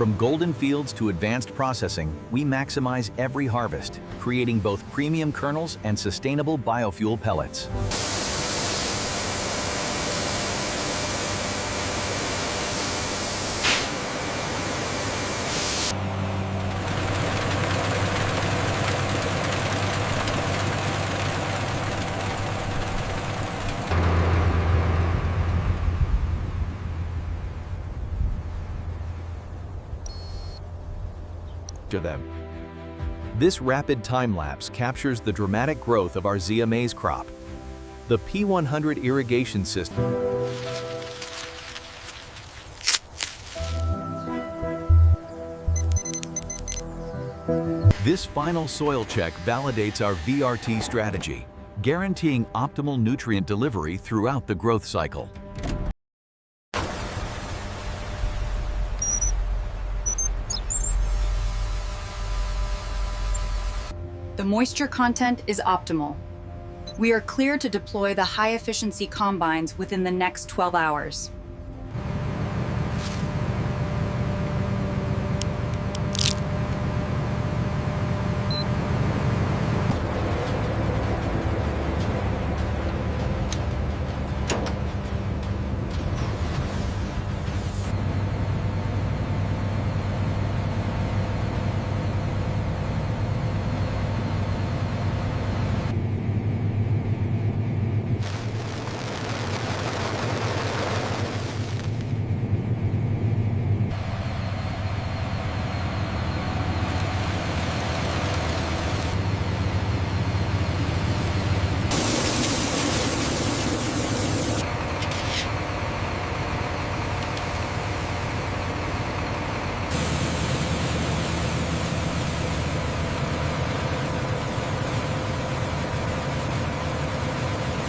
From golden fields to advanced processing, we maximize every harvest, creating both premium kernels and sustainable biofuel pellets. To them. This rapid time-lapse captures the dramatic growth of our Zea Mays crop. The P-100 irrigation system This final soil check validates our VRT strategy, guaranteeing optimal nutrient delivery throughout the growth cycle. The moisture content is optimal. We are clear to deploy the high-efficiency combines within the next 12 hours.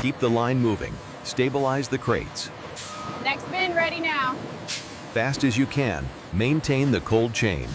Keep the line moving. Stabilize the crates. Next bin ready now. Fast as you can. Maintain the cold chain.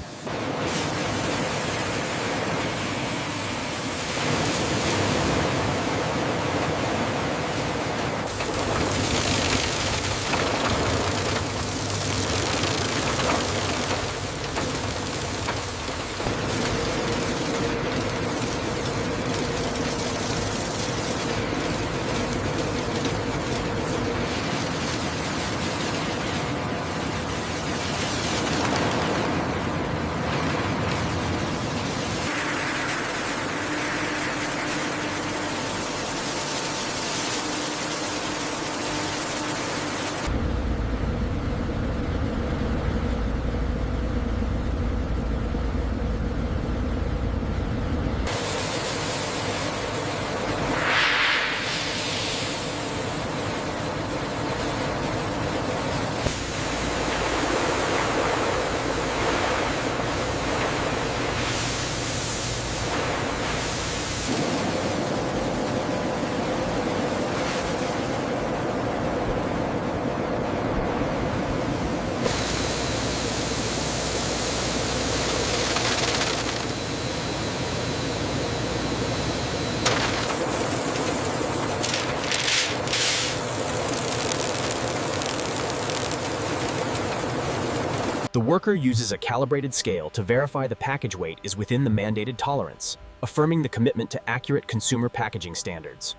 The worker uses a calibrated scale to verify the package weight is within the mandated tolerance, affirming the commitment to accurate consumer packaging standards.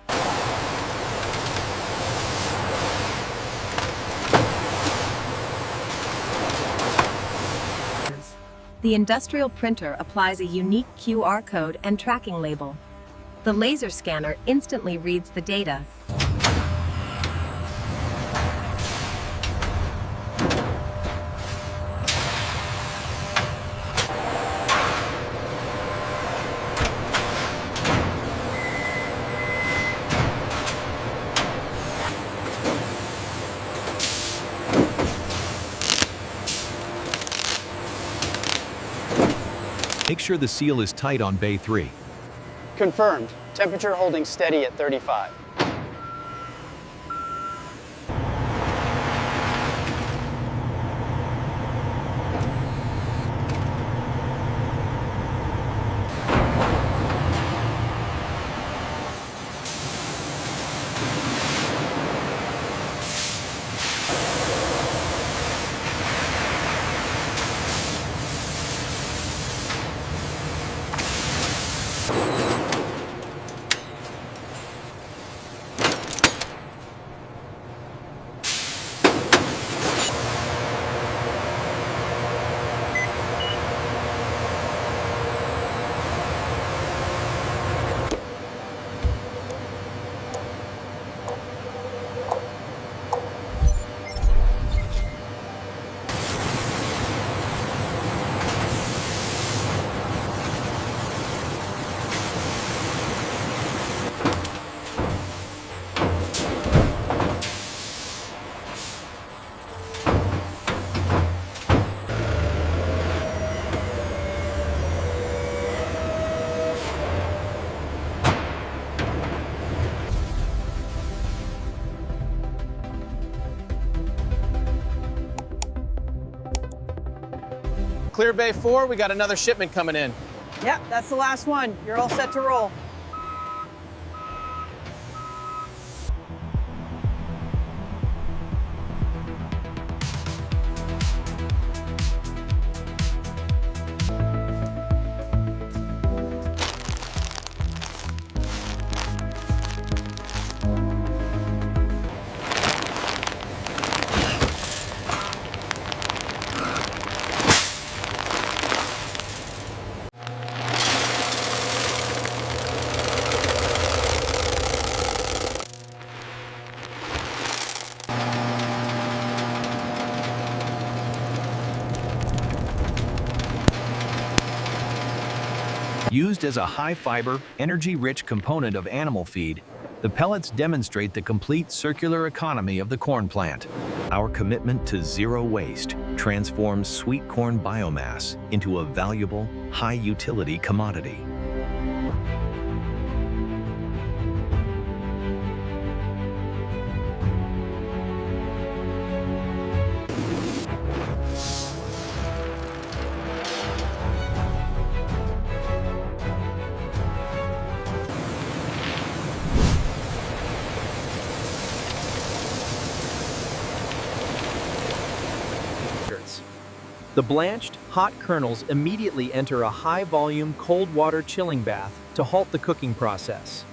The industrial printer applies a unique QR code and tracking label. The laser scanner instantly reads the data. Make sure the seal is tight on bay 3. Confirmed. Temperature holding steady at 35. clear bay 4, we got another shipment coming in. Yep, that's the last one. You're all set to roll. Used as a high-fiber, energy-rich component of animal feed, the pellets demonstrate the complete circular economy of the corn plant. Our commitment to zero waste transforms sweet corn biomass into a valuable, high-utility commodity. The blanched, hot kernels immediately enter a high-volume cold water chilling bath to halt the cooking process.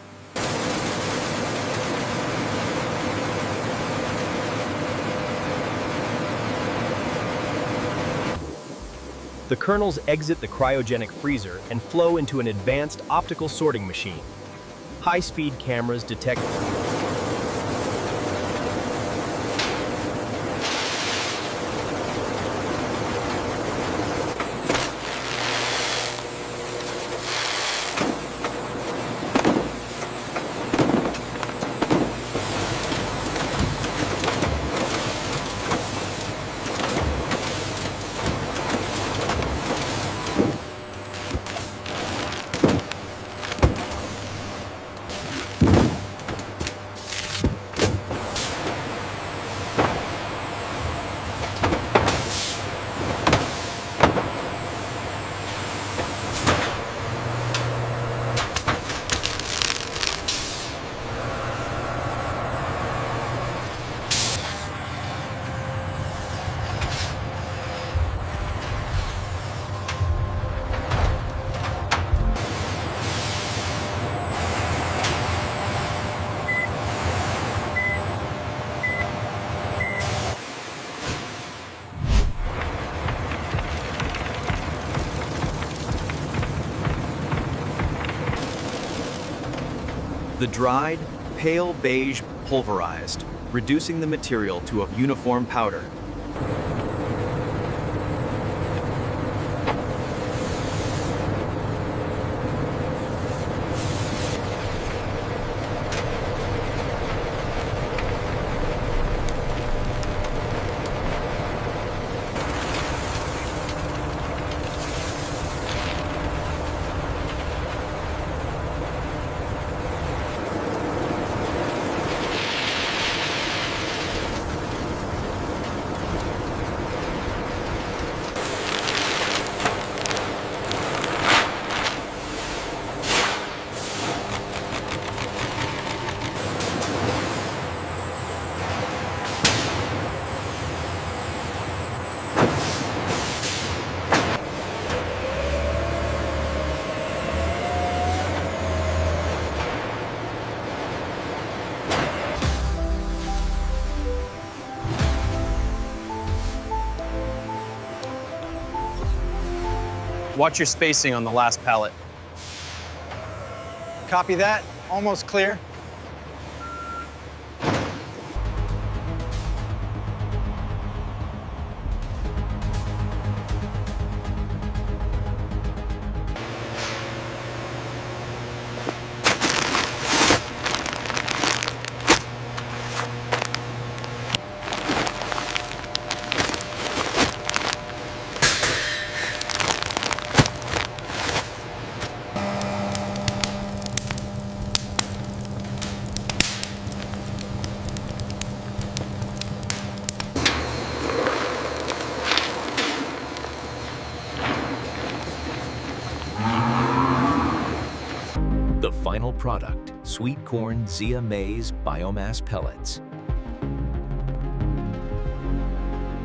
The kernels exit the cryogenic freezer and flow into an advanced optical sorting machine. High-speed cameras detect The dried, pale beige pulverized, reducing the material to a uniform powder. Watch your spacing on the last pallet. Copy that. Almost clear. The final product, sweet corn Zea Mays biomass pellets.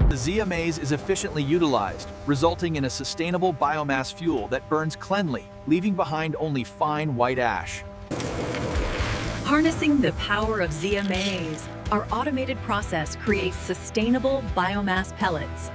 The Zea Mays is efficiently utilized, resulting in a sustainable biomass fuel that burns cleanly, leaving behind only fine white ash. Harnessing the power of Zea Mays, our automated process creates sustainable biomass pellets.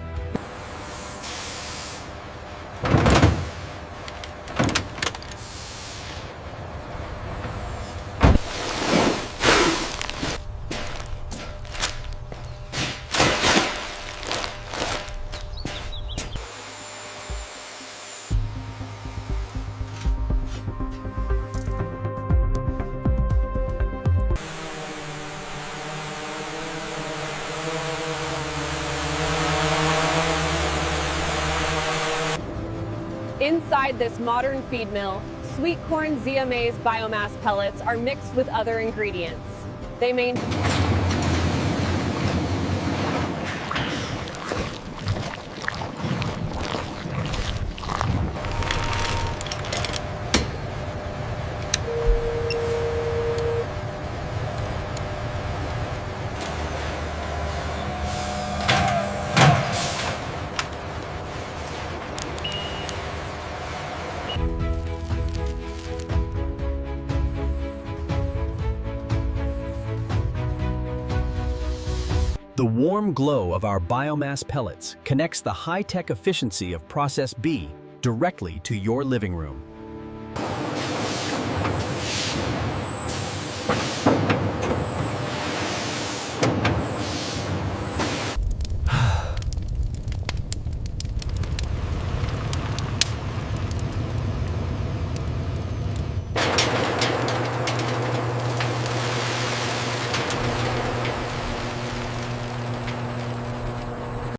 Inside this modern feed mill, sweet corn Zea Mays biomass pellets are mixed with other ingredients. They maintain The warm glow of our biomass pellets connects the high-tech efficiency of Process B directly to your living room.